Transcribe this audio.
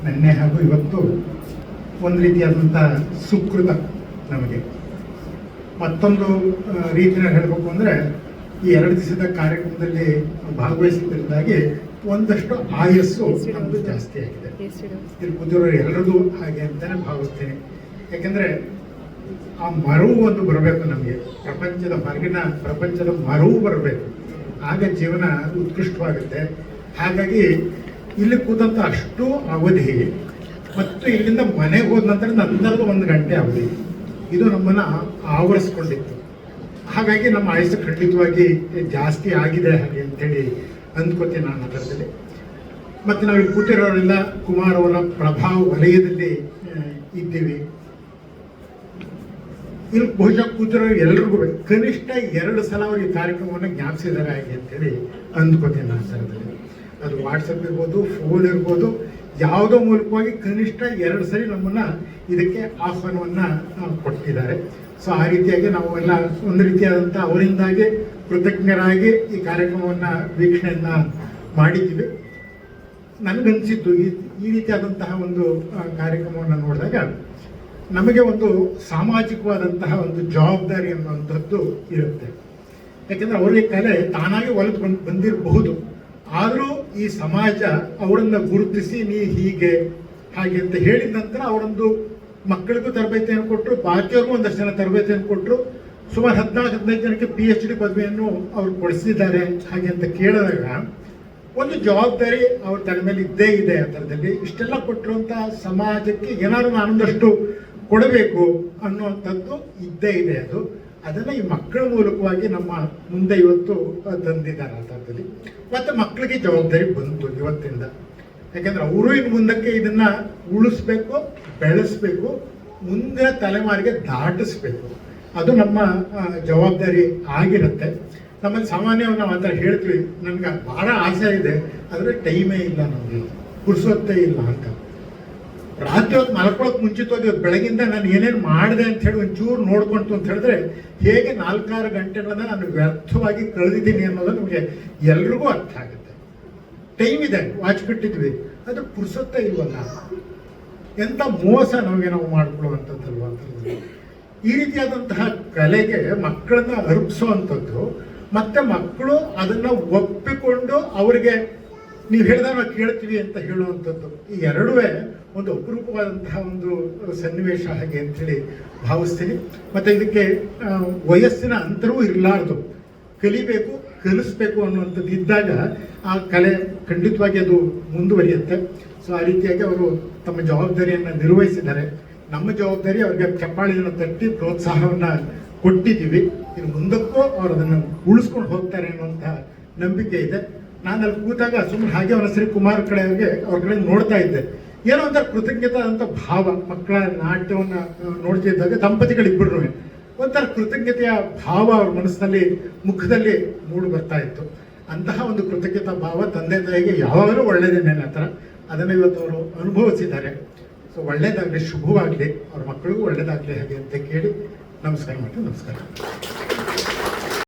ನಿನ್ನೆ ಹಾಗೂ ಇವತ್ತು ಒಂದು ರೀತಿಯಾದಂಥ ಸುಕೃತ ನಮಗೆ. ಮತ್ತೊಂದು ರೀತಿಯಲ್ಲಿ ಹೇಳಬೇಕು ಅಂದರೆ ಈ 2 ದಿವಸದ ಕಾರ್ಯಕ್ರಮದಲ್ಲಿ ಭಾಗವಹಿಸಿದ್ದರಿಂದಾಗಿ ಒಂದಷ್ಟು ಆಯಸ್ಸು ನಮ್ಮದು ಜಾಸ್ತಿ ಆಗಿದೆ. ಇಲ್ಲಿ ಕೂತಿರೋರು ಎಲ್ಲರಿಗೂ ಹಾಗೆ ಅಂತಲೇ ಭಾವಿಸ್ತೀನಿ. ಯಾಕೆಂದರೆ ಆ ಮರವು ಒಂದು ಬರಬೇಕು ನಮಗೆ, ಪ್ರಪಂಚದ ಹೊರಗಿನ ಪ್ರಪಂಚದ ಮರವು ಬರಬೇಕು, ಆಗ ಜೀವನ ಉತ್ಕೃಷ್ಟವಾಗುತ್ತೆ. ಹಾಗಾಗಿ ಇಲ್ಲಿ ಕೂತಂಥ ಅಷ್ಟು ಅವಧಿ ಮತ್ತು ಇಲ್ಲಿಂದ ಮನೆಗೆ ಹೋದ ನಂತರ ನಂತರದ 1 ಗಂಟೆ ಅವಧಿ ಇದು ನಮ್ಮನ್ನು ಆವರಿಸ್ಕೊಂಡಿತ್ತು. ಹಾಗಾಗಿ ನಮ್ಮ ಆಯಸ್ಸು ಖಂಡಿತವಾಗಿ ಜಾಸ್ತಿ ಆಗಿದೆ ಹಾಗೆ ಅಂತೇಳಿ ಅಂದ್ಕೋತೀನಿ ನಾನು ಅದರಲ್ಲಿ. ಮತ್ತು ನಾವು ಇಲ್ಲಿ ಕೂತಿರೋರೆಲ್ಲ ಕುಮಾರ್ ಅವರ ಪ್ರಭಾವ ವಲಯದಲ್ಲಿ ಇದ್ದೀವಿ. ಇಲ್ಲಿ ಬಹುಶಃ ಕೂತಿರೋ ಎಲ್ರಿಗೂ ಕನಿಷ್ಠ 2 ಸಲ ಅವ್ರಿಗೆ ಕಾರ್ಯಕ್ರಮವನ್ನು ಜ್ಞಾಪಿಸಿದ್ದಾರೆ ಹಾಗೆ ಅಂತೇಳಿ ಅಂದ್ಕೋತೀನಿ ನಾನು ಅದರಲ್ಲಿ. ಅದು ವಾಟ್ಸಪ್ ಇರ್ಬೋದು, ಫೋನ್ ಇರ್ಬೋದು, ಯಾವುದೋ ಮೂಲಕವಾಗಿ ಕನಿಷ್ಠ 2 ಸರಿ ನಮ್ಮನ್ನು ಇದಕ್ಕೆ ಆಹ್ವಾನವನ್ನು ಕೊಟ್ಟಿದ್ದಾರೆ. ಸೊ ಆ ರೀತಿಯಾಗಿ ನಾವು ಎಲ್ಲ ಒಂದು ರೀತಿಯಾದಂಥ ಅವರಿಂದಾಗಿ ಕೃತಜ್ಞರಾಗಿ ಈ ಕಾರ್ಯಕ್ರಮವನ್ನು ವೀಕ್ಷಣೆಯನ್ನು ಮಾಡಿದ್ದೀವಿ. ನನಗನ್ಸಿದ್ದು ಈ ರೀತಿಯಾದಂತಹ ಒಂದು ಕಾರ್ಯಕ್ರಮವನ್ನು ನೋಡಿದಾಗ ನಮಗೆ ಒಂದು ಸಾಮಾಜಿಕವಾದಂತಹ ಒಂದು ಜವಾಬ್ದಾರಿ ಅನ್ನುವಂಥದ್ದು ಇರುತ್ತೆ. ಯಾಕೆಂದರೆ ಅವರಿಗೆ ಕಲೆ ತಾನಾಗಿ ಒಲಿದು ಬಂದಿರಬಹುದು, ಆದರೂ ಈ ಸಮಾಜ ಅವರನ್ನು ಗುರುತಿಸಿ ನೀ ಹೀಗೆ ಹಾಗೆ ಅಂತ ಹೇಳಿದ ನಂತರ ಅವರೊಂದು ಮಕ್ಕಳಿಗೂ ತರಬೇತಿಯನ್ನು ಕೊಟ್ಟರು, ಬಾಕಿಯವ್ರಿಗೂ ಒಂದಷ್ಟು ಜನ ತರಬೇತಿಯನ್ನು ಕೊಟ್ಟರು. ಸುಮಾರು 14-15 ಜನಕ್ಕೆ PhD ಪದವಿಯನ್ನು ಅವರು ಕೊಡಿಸಿದ್ದಾರೆ ಹಾಗೆ ಅಂತ ಕೇಳಿದಾಗ ಒಂದು ಜವಾಬ್ದಾರಿ ಅವ್ರ ತಲೆ ಮೇಲೆ ಇದ್ದೇ ಇದೆ. ಆ ಥರದಲ್ಲಿ ಇಷ್ಟೆಲ್ಲ ಕೊಟ್ಟಿರುವಂಥ ಸಮಾಜಕ್ಕೆ ಏನಾದರೂ ನಾನೊಂದಷ್ಟು ಕೊಡಬೇಕು ಅನ್ನುವಂಥದ್ದು ಇದ್ದೇ ಇದೆ. ಅದನ್ನು ಈ ಮಕ್ಕಳ ಮೂಲಕವಾಗಿ ನಮ್ಮ ಮುಂದೆ ಇವತ್ತು ತಂದಿದ್ದಾರೆ ಆ ಥರದಲ್ಲಿ. ಮತ್ತು ಮಕ್ಕಳಿಗೆ ಜವಾಬ್ದಾರಿ ಬಂತು ಇವತ್ತಿಂದ. ಯಾಕೆಂದರೆ ಅವರು ಇನ್ನು ಮುಂದಕ್ಕೆ ಇದನ್ನು ಉಳಿಸ್ಬೇಕು, ಬೆಳೆಸಬೇಕು, ಮುಂದಿನ ತಲೆಮಾರಿಗೆ ದಾಟಿಸ್ಬೇಕು. ಅದು ನಮ್ಮ ಜವಾಬ್ದಾರಿ ಆಗಿರುತ್ತೆ. ನಮ್ಮಲ್ಲಿ ಸಾಮಾನ್ಯವಾಗಿ ನಾವು ಆ ಥರ ಹೇಳ್ತೀವಿ, ನನಗೆ ಭಾಳ ಆಸೆ ಇದೆ ಆದರೆ ಟೈಮೇ ಇಲ್ಲ, ನಮಗೆ ಪುರ್ಸೊತ್ತೇ ಇಲ್ಲ ಅಂತ. ರಾತ್ರಿ ಹೊತ್ತು ಮಲ್ಕೊಳ್ಳೋಕೆ ಮುಂಚಿತವಾಗಿ ಬೆಳಗಿಂದ ನಾನು ಏನೇನು ಮಾಡಿದೆ ಅಂತ ಹೇಳಿ ಒಂಚೂರು ನೋಡ್ಕೊಂತು ಅಂತ ಹೇಳಿದ್ರೆ ಹೇಗೆ 4-6 ಗಂಟೆಗಳನ್ನ ನಾನು ವ್ಯರ್ಥವಾಗಿ ಕಳೆದಿದ್ದೀನಿ ಅನ್ನೋದು ನಮಗೆ ಎಲ್ರಿಗೂ ಅರ್ಥ ಆಗುತ್ತೆ. ಟೈಮ್ ಇದೆ, ವಾಚ್ ಬಿಟ್ಟಿದ್ವಿ, ಅದು ಪುರ್ಸೊತ್ತೇ ಇಲ್ವಲ್ಲ, ಎಂಥ ಮೋಸ ನಮಗೆ ನಾವು ಮಾಡ್ಕೊಳ್ಳುವಂಥದ್ದಲ್ವ ಅಂತ. ಈ ರೀತಿಯಾದಂತಹ ಕಲೆಗೆ ಮಕ್ಕಳನ್ನ ಅರ್ಪಿಸುವಂಥದ್ದು, ಮತ್ತೆ ಮಕ್ಕಳು ಅದನ್ನು ಒಪ್ಪಿಕೊಂಡು ಅವರಿಗೆ ನೀವು ಹೇಳಿದಾಗ ನಾವು ಕೇಳ್ತೀವಿ ಅಂತ ಹೇಳುವಂಥದ್ದು, ಈ ಎರಡೂ ಒಂದು ಅಪರೂಪವಾದಂತಹ ಒಂದು ಸನ್ನಿವೇಶ ಹಾಗೆ ಅಂಥೇಳಿ ಭಾವಿಸ್ತೀನಿ. ಮತ್ತು ಇದಕ್ಕೆ ವಯಸ್ಸಿನ ಅಂತರವೂ ಇರಲಾರ್ದು, ಕಲಿಬೇಕು, ಕಲಿಸ್ಬೇಕು ಅನ್ನುವಂಥದ್ದು ಇದ್ದಾಗ ಆ ಕಲೆ ಖಂಡಿತವಾಗಿ ಅದು ಮುಂದುವರಿಯುತ್ತೆ. ಸೊ ಆ ರೀತಿಯಾಗಿ ಅವರು ತಮ್ಮ ಜವಾಬ್ದಾರಿಯನ್ನು ನಿರ್ವಹಿಸಿದ್ದಾರೆ. ನಮ್ಮ ಜವಾಬ್ದಾರಿ ಅವರಿಗೆ ಚಪ್ಪಾಳಿಯನ್ನು ತಟ್ಟಿ ಪ್ರೋತ್ಸಾಹವನ್ನು ಕೊಟ್ಟಿದ್ದೀವಿ. ಇನ್ನು ಮುಂದಕ್ಕೂ ಅವರು ಅದನ್ನು ಉಳಿಸ್ಕೊಂಡು ಹೋಗ್ತಾರೆ ಅನ್ನುವಂಥ ನಂಬಿಕೆ ಇದೆ. ನಾನು ಅಲ್ಲಿ ಕೂತಾಗ ಸುಮ್ಮನೆ ಹಾಗೆ ಒಂದ್ಸರಿ ಕುಮಾರ್ ಕಡೆಗೆ ಅವ್ರ ಕಡೆ ನೋಡ್ತಾ ಇದ್ದೆ. ಏನೋ ಒಂಥರ ಕೃತಜ್ಞತೆ ಅಂತ ಭಾವ, ಮಕ್ಕಳ ನಾಟ್ಯವನ್ನು ನೋಡ್ತಿದ್ದಾಗ ದಂಪತಿಗಳಿಬ್ಬರು ಒಂಥರ ಕೃತಜ್ಞತೆಯ ಭಾವ ಅವ್ರ ಮನಸ್ಸಿನಲ್ಲಿ, ಮುಖದಲ್ಲಿ ಮೂಡಿ ಬರ್ತಾ ಇತ್ತು. ಅಂತಹ ಒಂದು ಕೃತಜ್ಞತಾ ಭಾವ ತಂದೆ ತಾಯಿಗೆ ಯಾವಾಗಲೂ ಒಳ್ಳೆಯದೇನೆ ಆ ಥರ. ಅದನ್ನು ಇವತ್ತು ಅವರು ಅನುಭವಿಸಿದ್ದಾರೆ. ಸೊ ಒಳ್ಳೇದಾಗಲಿ, ಶುಭವಾಗಲಿ, ಅವ್ರ ಮಕ್ಕಳಿಗೂ ಒಳ್ಳೇದಾಗಲಿ ಹಾಗೆ ಅಂತ ಕೇಳಿ ನಮಸ್ಕಾರ ಮಾಡಿ ನಮಸ್ಕಾರ.